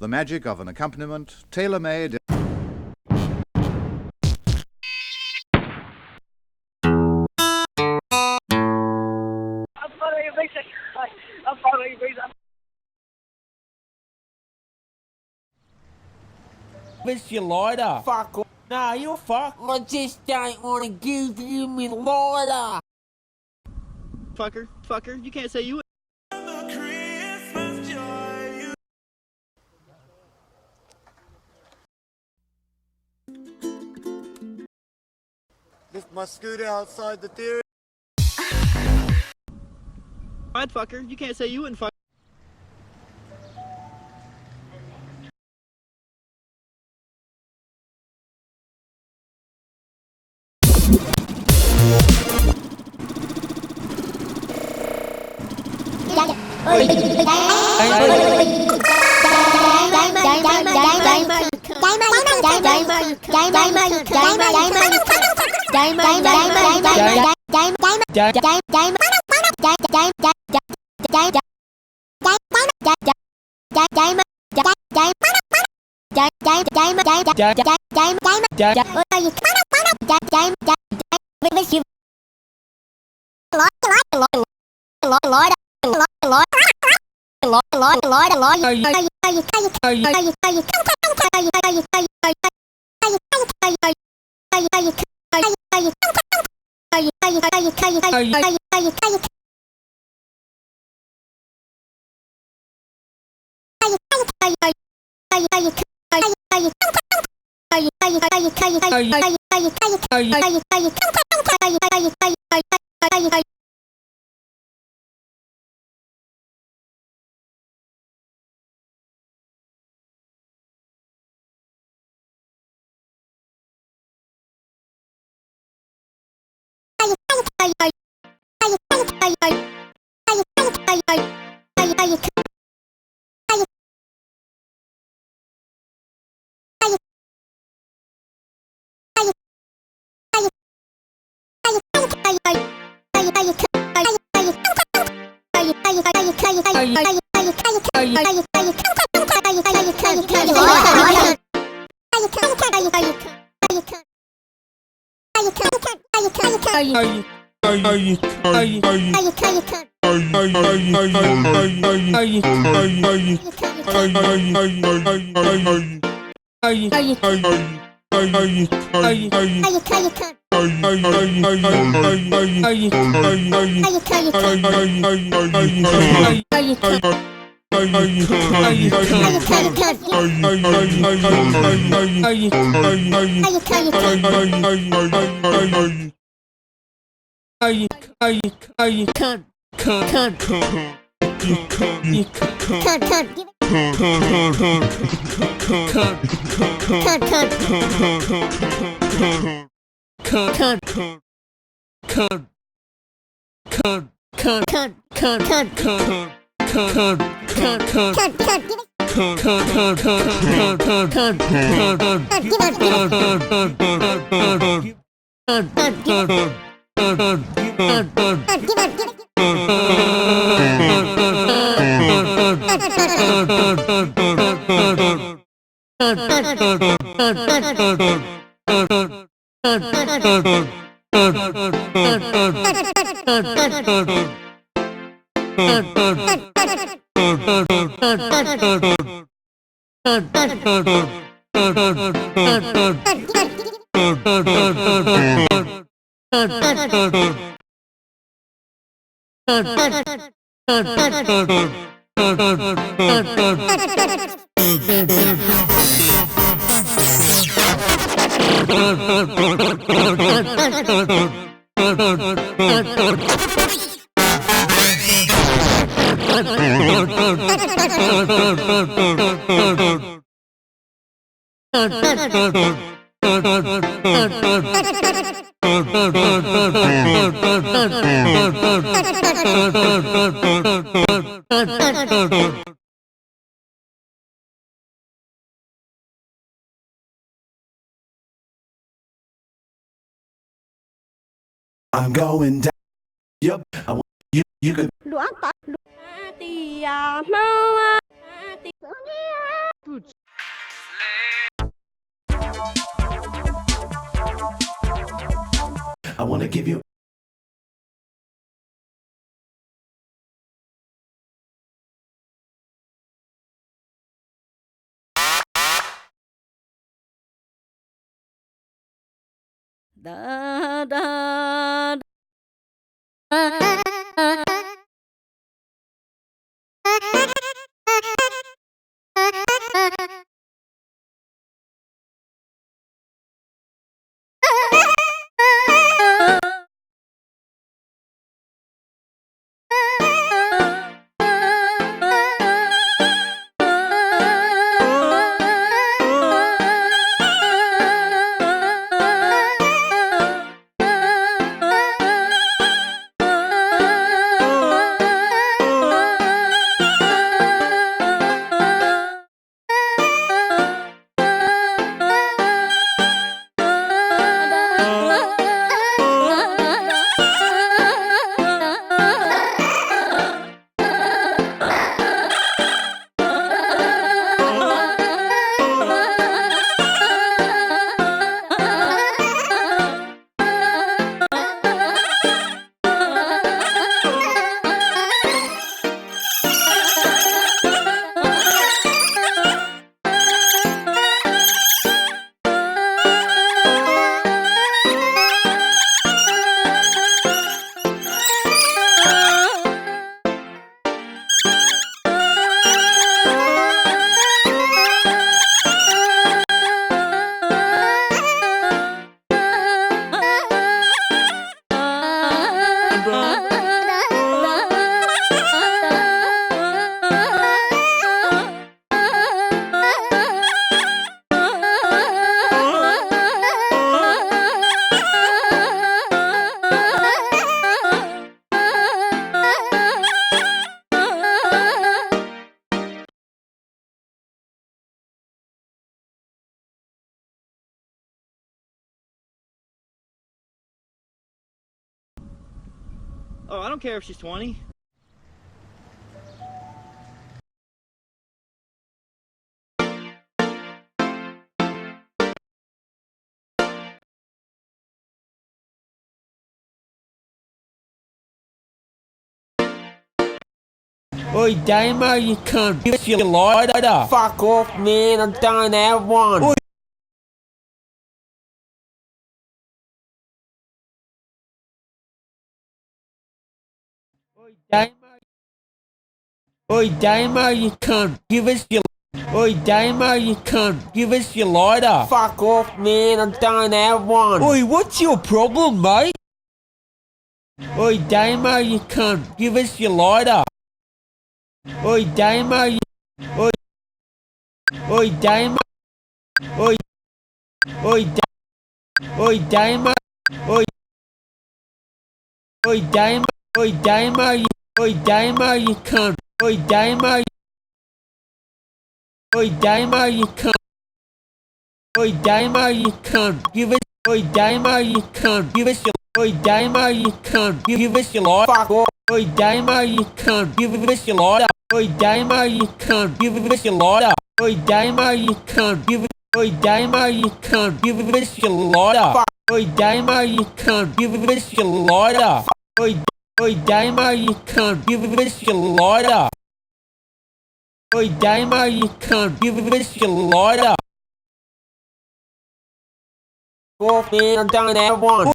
The magic of an accompaniment, tailor-made. Miss your lighter. Fuck off. Nah, you're fucked. I just don't want to give you me lighter. Fucker, you can't say you. Lift my scooter outside the theory. Fucker, you can't say you wouldn't fuck. I'm going down. Yup, I want you could. Dude, wanna give you. Da da da. Oh, I don't care if she's 20. Oi, Damo, you cunt. Give us your lighter. Fuck off, man. I don't have one. Oi. Oi, Damo, you cunt. Give us your. Oi, Damo, you cunt. Give us your lighter. Fuck off, man. I don't have one. Oi, what's your problem, mate? Oi, Damo, you cunt. Give us your lighter. Oi, Damo, you. Oi. Oi, Damo. Oi. Oi, Oi, Damo. Oi. Oi, Damo. Oi, Damo, you. Oi, Damo, you cunt. Oi, Damo. Oi, Damo, you cunt. Oi, Damo, you cunt. Give us. Oi, Damo, you cunt. Give us your. Oi, Damo, you cunt. Give us your lighter. Fuck off. Oi, Damo, you cunt. Give us your lighter. Oi, Damo, you cunt. Give us your lighter. Oi, Damo, you cunt. Give. Oi, Damo, you cunt. Give us your lighter. Oi, Damo, you cunt. Give us your lighter. Oi, Oi, Damo, you cunt. Give us your lighter. Oi, Damo, you cunt. Give us your lighter. Off, man. I don't have one.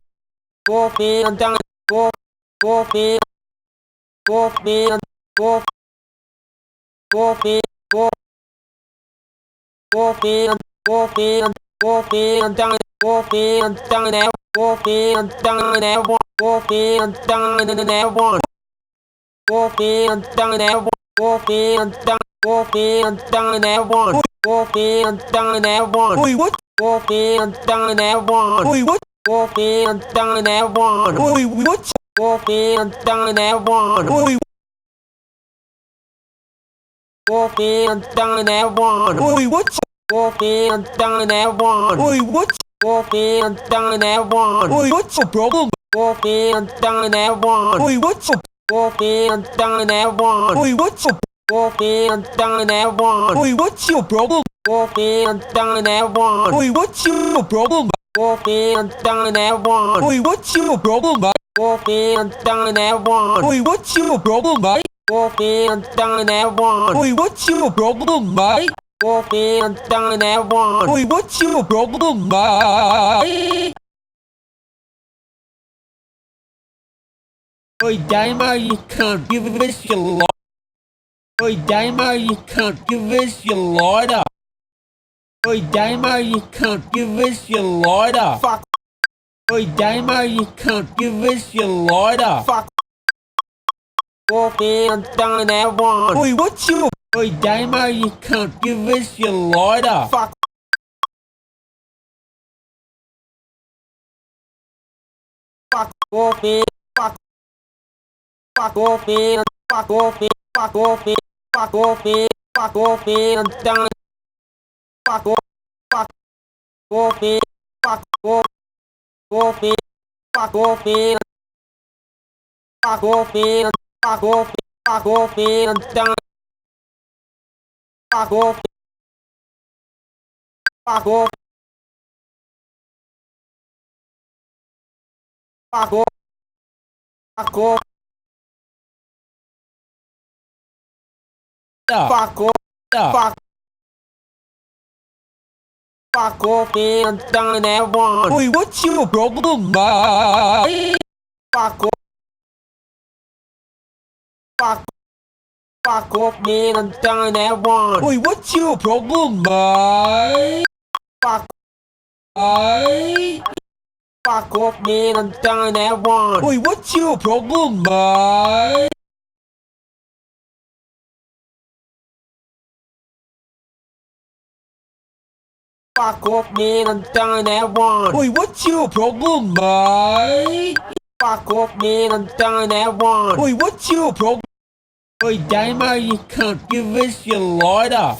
Off, man. I don't. Off, man. Off, man. Off. Off, man. Off. Off, man. Off, man. Off, man. I don't. Off, man. I don't have. Off, man. I don't have one. Off, man. I don't have one. Off, man. I don't have one. Off, man. I don't. Off, man. I don't have one. Off, man. I don't have one. Oi, what? Off, man. I don't have one. Oi, what? Off, man. I don't have one. Oi, what? Off, man. I don't have one. Oi, Off, man. I don't have one. oi, what? Off, man. I don't have one. Oi, what? Off, man. I don't have one. Oi, what's your problem? Off, man. I don't have one. Oi, what's your. Off, man. I don't have one. Oi, what's your. Off, man. I don't have one. Oi, what's your problem? Off, man. I don't have one. Oi, what's your problem? Wolfman down that one. Oi, what's your problem, mate? Wolfman down that one. Oi, what's your problem, mate? Wolfman down that one. Oi, what's your problem, mate? Wolfman down that one. Oi, what's your problem, mate? Oi, Damo, you can't give us your lighter. Oi, Damo, you can't give us your lighter. Oi, Damo, you can't give us your lighter. Fuck. Oi, Damo, you can't give us your lighter. Fuck. Wolfman down that one. Oi, what's your... Oi, Damo, you can't give us your lighter. Fuck. Fuck. Wolfman. Fuck. Fuck Wolfman. Fuck Wolfman. Fuck Wolfman. Fuck Wolfman. Fuck Wolfman down. Fuck Wolf. Fuck Wolfman. Fuck Wolf. Wolfman. Fuck Wolfman. Fuck Wolfman. Fuck Wolfman. Fuck Wolfman down. Fuck Wolf. Fuck Wolf. Fuck Wolf. Fuck Wolf. Fuck Wolf. Fuck. Fuck Wolfman down that one. Oi, what's your problem, mate? Fuck Wolf. Fuck. Fuck Wolfman down that one. Oi, what's your problem, mate? Fuck. Mate? Fuck Wolfman down that one. Oi, what's your problem, mate? Fuck Wolfman down that one. Oi, what's your problem, mate? Fuck Wolfman down that one. Oi, what's your problem? Oi, Damo, you can't give us your lighter.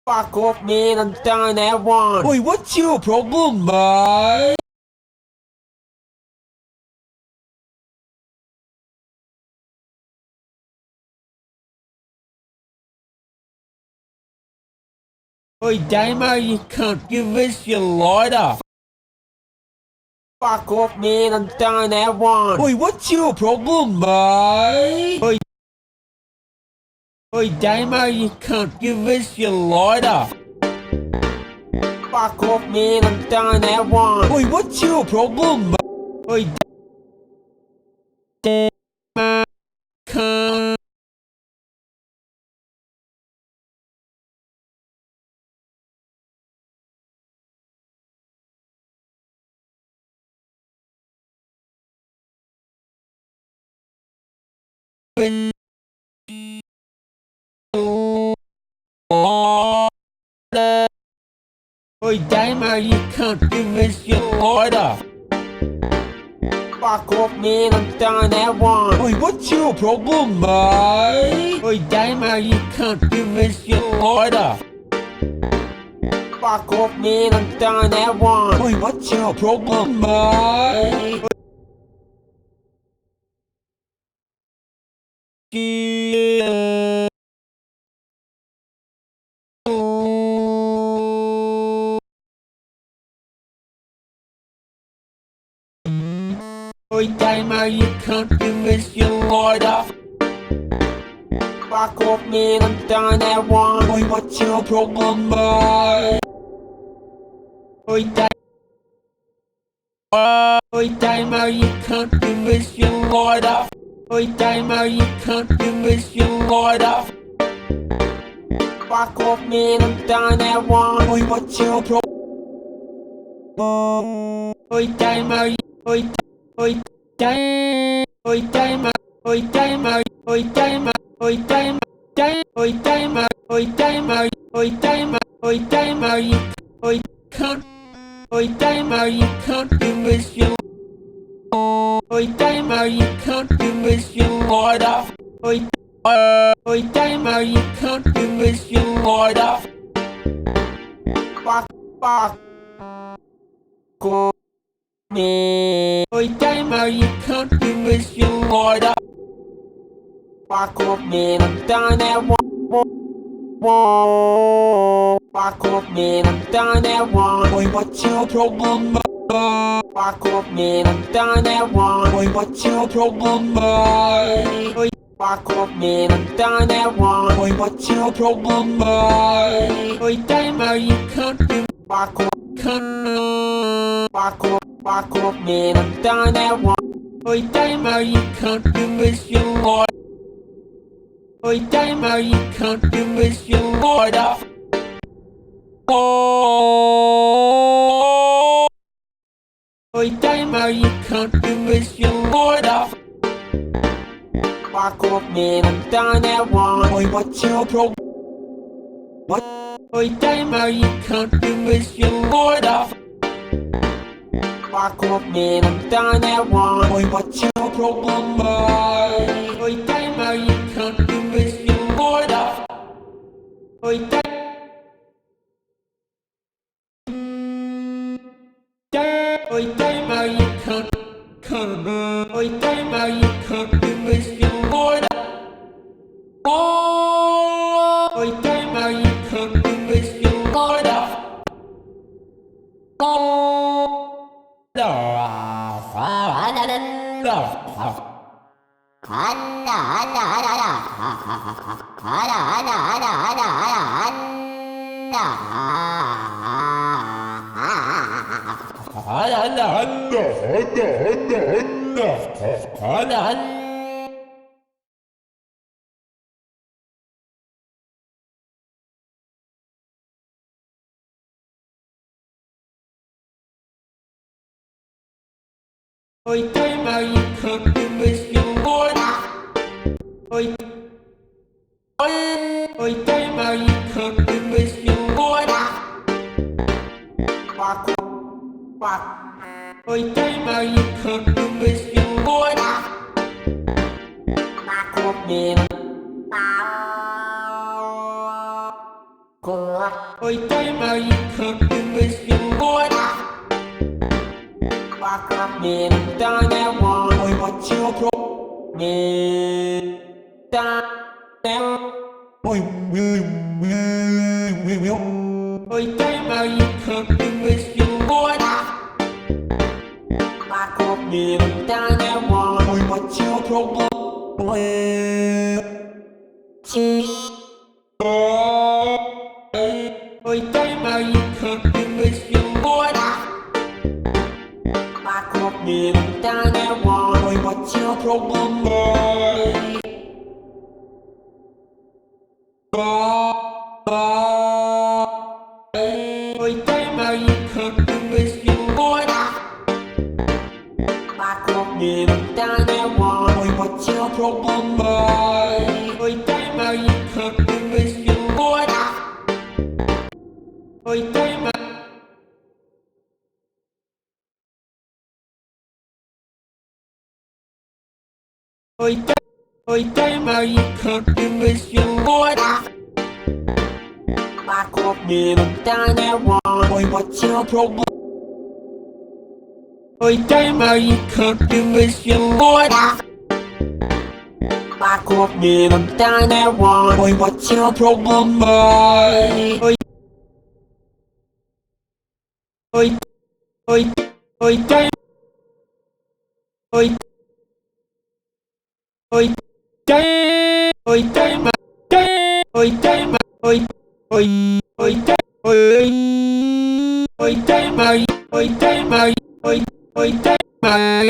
Fuck Wolfman down that one. Oi, what's your problem, mate? Oi, Damo, you can't give us your lighter. Fuck Wolfman down that one. Oi, what's your problem, mate? Oi, Damo, you can't give us your lighter. Fuck Wolfman down that one. Oi, what's your problem, mate? Oi, Damo, can't. Oi, Damo, you can't give us your lighter. Fuck Wolfman down that one. Oi, what's your problem, mate? Oi, Damo, you can't give us your lighter. Fuck Wolfman down that one. Oi, what's your problem, mate? Yeah. Oi, Damo, you can't give us your lighter. Fuck Wolfman down that one. Oi, what's your problem, mate? Oi, Damo, you can't give us your lighter. Oi, Damo, you can't give us your lighter. Fuck Wolfman down that one. Oi, what's your problem? Oi, Damo, oi, Damo, oi, Damo, oi, Damo, oi, Damo, oi, Damo, oi, Damo, oi, Damo, oi, Damo, oi, Damo, you, oi, can't, oi, Damo, you can't give us your, oi, Damo, you can't give us your lighter, oi, Damo, you can't give us your lighter. Fuck. Me. Oi, Damo, you can't give us your lighter. Fuck Wolfman down that one. Fuck off, man, I'm done at one. Boy, what's your problem? Fuck off, man, I'm done at one. Boy, what's your problem? Boy, fuck off, man, I'm done at one. Boy, what's your problem? Ôi trái mà you can't do Fuck off, can't. fuck off, man, I'm done at one. Ôi trái mà you can't do miss your lord. Ôi trái mà you can't do miss your lord. Ôi trái mà you can't do miss your lord. Fuck off, man, I'm done at one. Boy, what's your problem? What? Ôi trái mà you can't do miss your lord. Fuck off, man, I'm done at one. Boy, what's your problem? Ôi trái mà you can't do miss your lord. Ôi trái ôi trái mà you can't ôi trái mà you can't do miss your lord. Ôi trái mà you can't do miss your lord. Ôi trái mà you can't do miss your lord. Ôi ôi trái mà you can't do miss your lord. Fuck off, fuck. Ôi trái mà you can't do miss your lord. Fuck off, man. Ôi trái mà you can't do miss your lord. Fuck off, man, I'm done at one. Boy, what's your problem? Man, done at Ôi trái mà you can't do miss your lord. Fuck off, man, I'm done at one. Boy, what's your problem? Ôi trái mà you can't do miss your lord. Fuck off, man, I'm done at one. Boy, what's your problem? Ôi trái mà you can't do miss your lord. Fuck off, man, I'm done at one. Boy, what's your problem? Ôi trái mà you can't do miss your lord. Ôi trái mà ôi trái mà you can't do miss your lord. Fuck off, man, I'm done at one. Boy, what's your problem? Ôi trái mà you can't do miss your lord. Fuck off, man, I'm done at one. Boy, what's your problem? Ôi ôi ôi ôi trái ôi ôi trái ôi trái mà ôi trái mà ôi ôi ôi trái ôi ôi trái mà ôi trái mà ôi ôi trái mà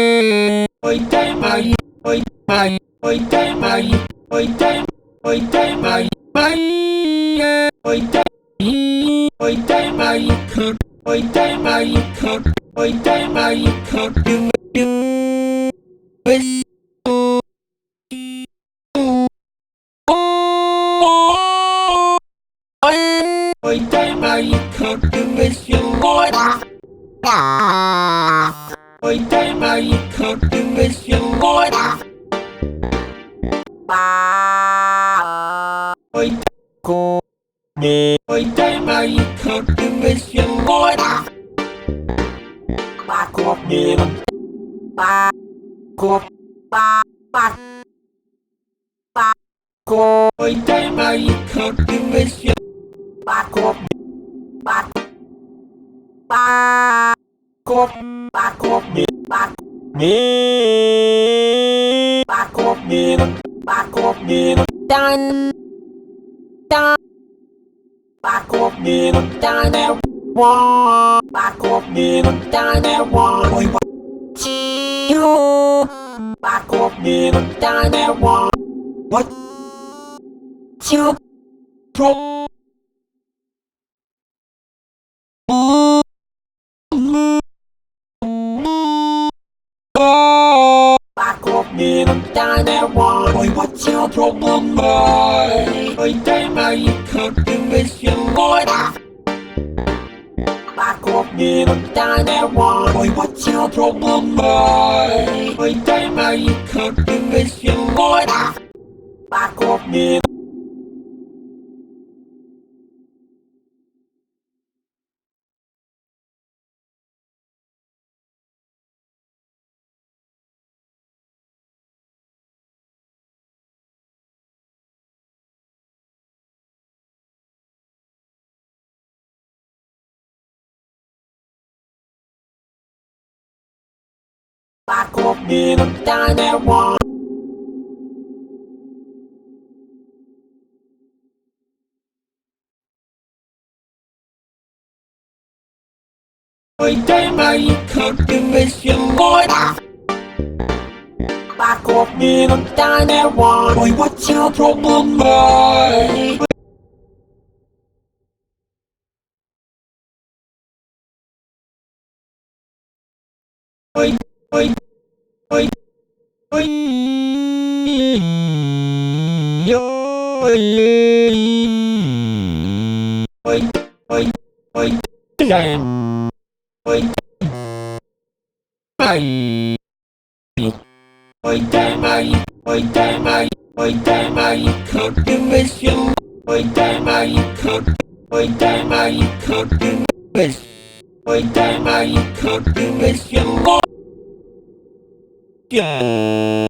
ôi trái mà ôi mà ôi trái mà ôi trái ôi trái mà mày ôi trái ôi trái mà can't ôi trái mà can't ôi trái mà can't do miss ôi trái mà can't do miss your lord. Ôi trái mà can't do miss your lord. Ôi Cô ôi trái mà can't do miss your lord. Fuck off, man, I'm fuck off, fuck off. Ôi trái mà can't do miss your Fuck off, What's your problem, boy? Ôi trái mà you can't do this, you Lord. Boy, what's your problem, boy? Ôi trái mà you can't do this, you Lord. Ôi trái mà you can't do this, you Lord. Boy, what's your problem, boy? Ôi, ôi, ôi, ôi, ôi, ôi, ôi, damn, ôi, mày, ôi damn, ôi damn, ôi damn, you can't do this, you, ôi damn, you can't, ôi damn, you can't do this, ôi damn, you can't do this, you Lord. Yeah.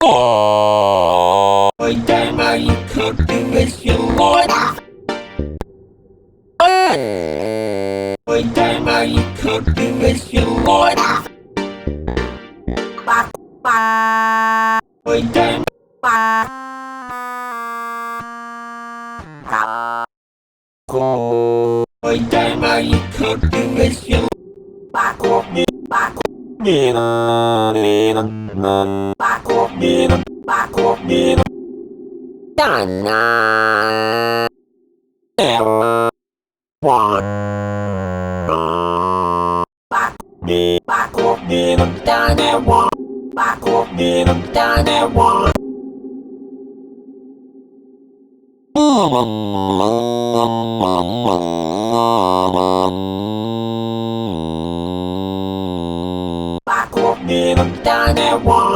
Oh, ôi damn, you can't do this, you Lord. Ôi damn, you can't do this, you Lord. Ôi damn, ôi damn, you can't do this, you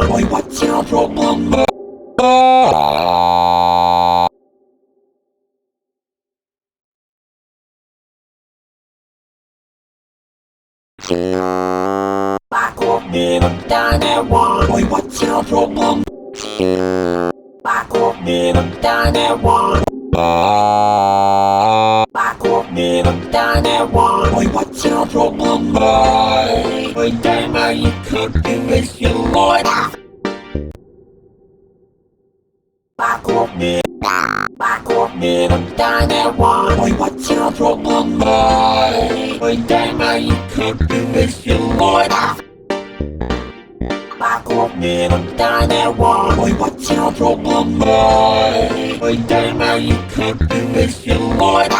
Boy, what's your problem? Boy, what's your problem? Boy, what's your problem, boy? Ôi damn, you can't do this, you Lord. Boy, what's your problem, boy? Ôi damn, you can't do this, you Lord. Boy, what's your problem, boy? Ôi damn, you can't do this, you Lord.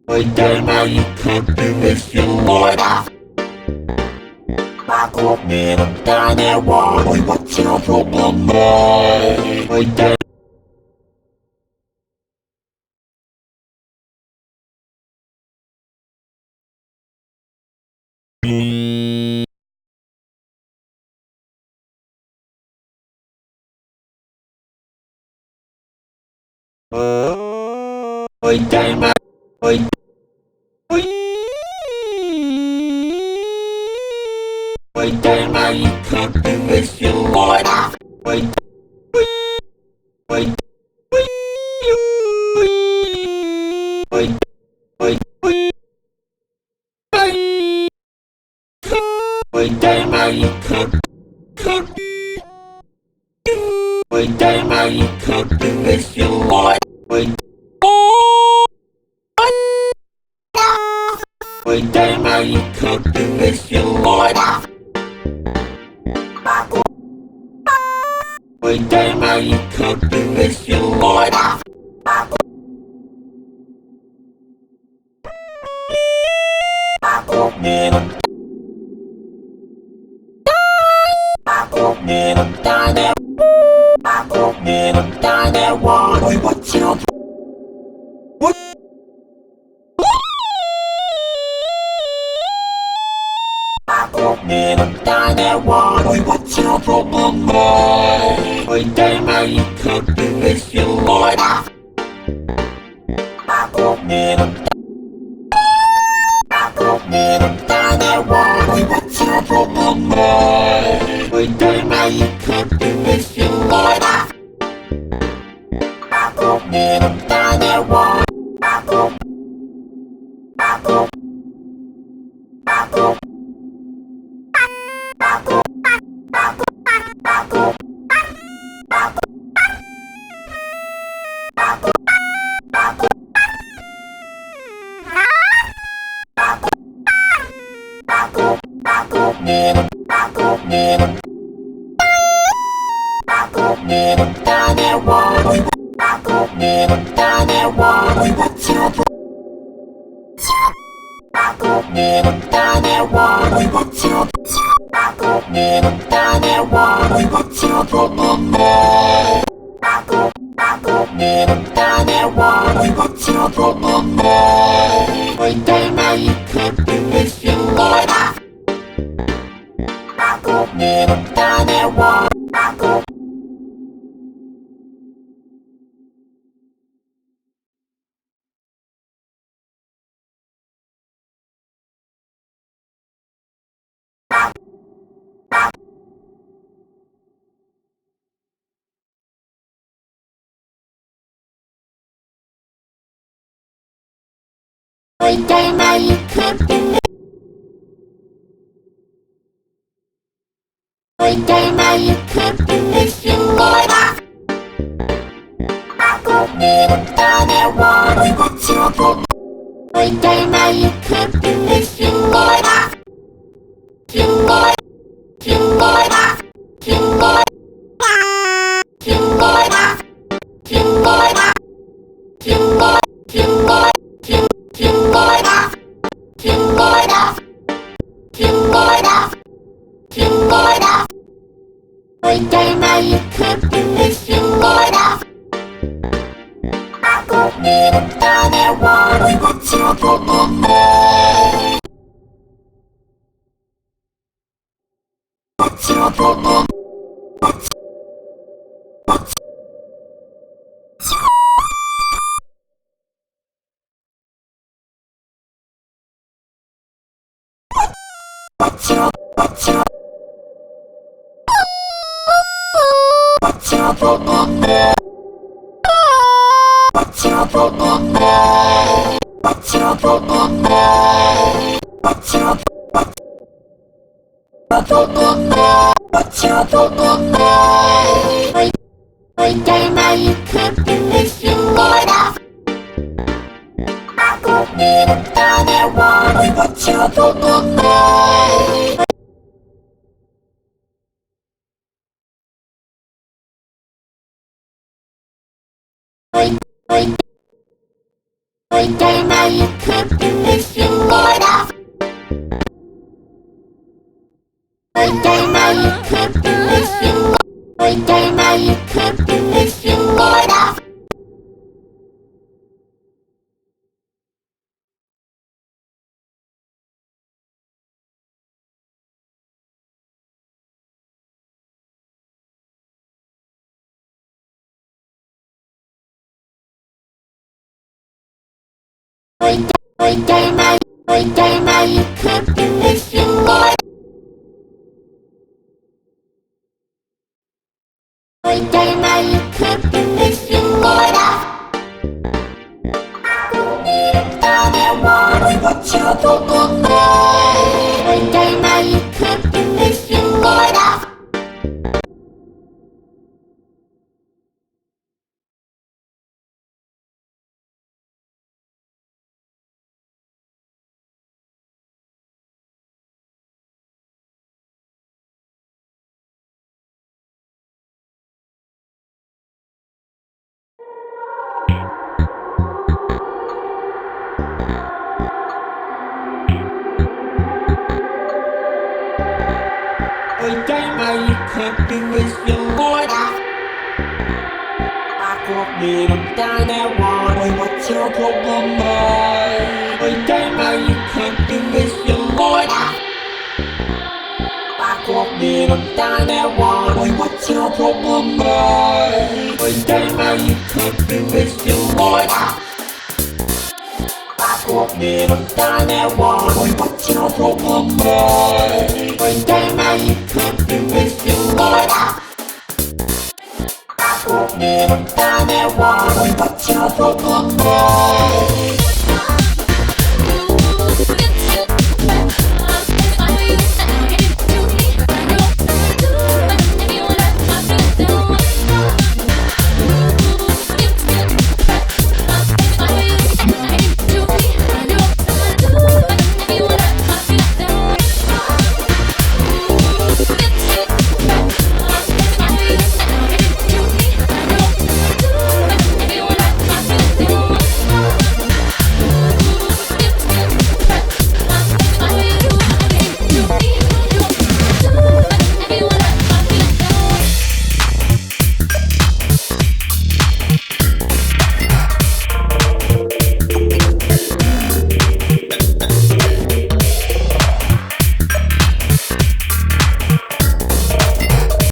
Ôi damn, you can't do this, you Lord. Boy, what's your problem, boy? Ôi damn. Ôi trời mà ôi ôi ôi trời mà you can't do this you Lord ôi ôi ôi ôi ôi ôi ôi ôi trời mà you can't ôi trời mà you can't do this you Lord ôi ôi trời mà you can't do this you Lord ôi trời mà you can't do this you Lord Wait, what's your what? Wait, what's your problem, boy? ôi trời mà you can't do this you Lord Wait, what's your problem, boy? ôi trời mà you can't do this you Lord Wait, what's your problem? Wait, what's your Wait, what's your problem, boy? Wait, what's your problem, boy? ôi trời mà you can't do this you Lord ôi trời mà you can't do this ôi trời mà you can't do this you Lord Wait, what's your problem? ôi trời mà you can't do this you Lord you Lord you Lord you Lord you Lord you Lord you Lord you Lord you Lord you Lord you Lord you Lord ôi trời mà you can't do this you Lord Wait, what's your problem, boy? What's your problem? What's what's your what's your problem, boy? What's your problem, boy? What's your problem, boy? What's your problem, boy? What's your problem, boy? ôi trời mà you can't do this you Lord Wait, what's your problem, boy? ôi ôi ôi trời mà you can't do this you Lord ôi trời mà you can't do this you ôi trời mà you can't do this you Lord you can't do this, you Lord. You can't do this, you Lord. Down at one, what you problem, you can't do this, you Lord. Ôi trái mày can't do this, you Lord. Cuộc đời đừng ta neo one. Ôi what's your problem, boy? Ôi trái mày can't do this, you Lord. Cuộc đời đừng ta neo one. Ôi what's your problem, boy? Ôi trái mày can't do this, you Lord. Cuộc đời đừng ta neo one. Ôi what's your problem, boy? Ôi trái mày can't do this, you Lord. Cuộc đời đừng ta neo one. Ôi what's your problem, boy?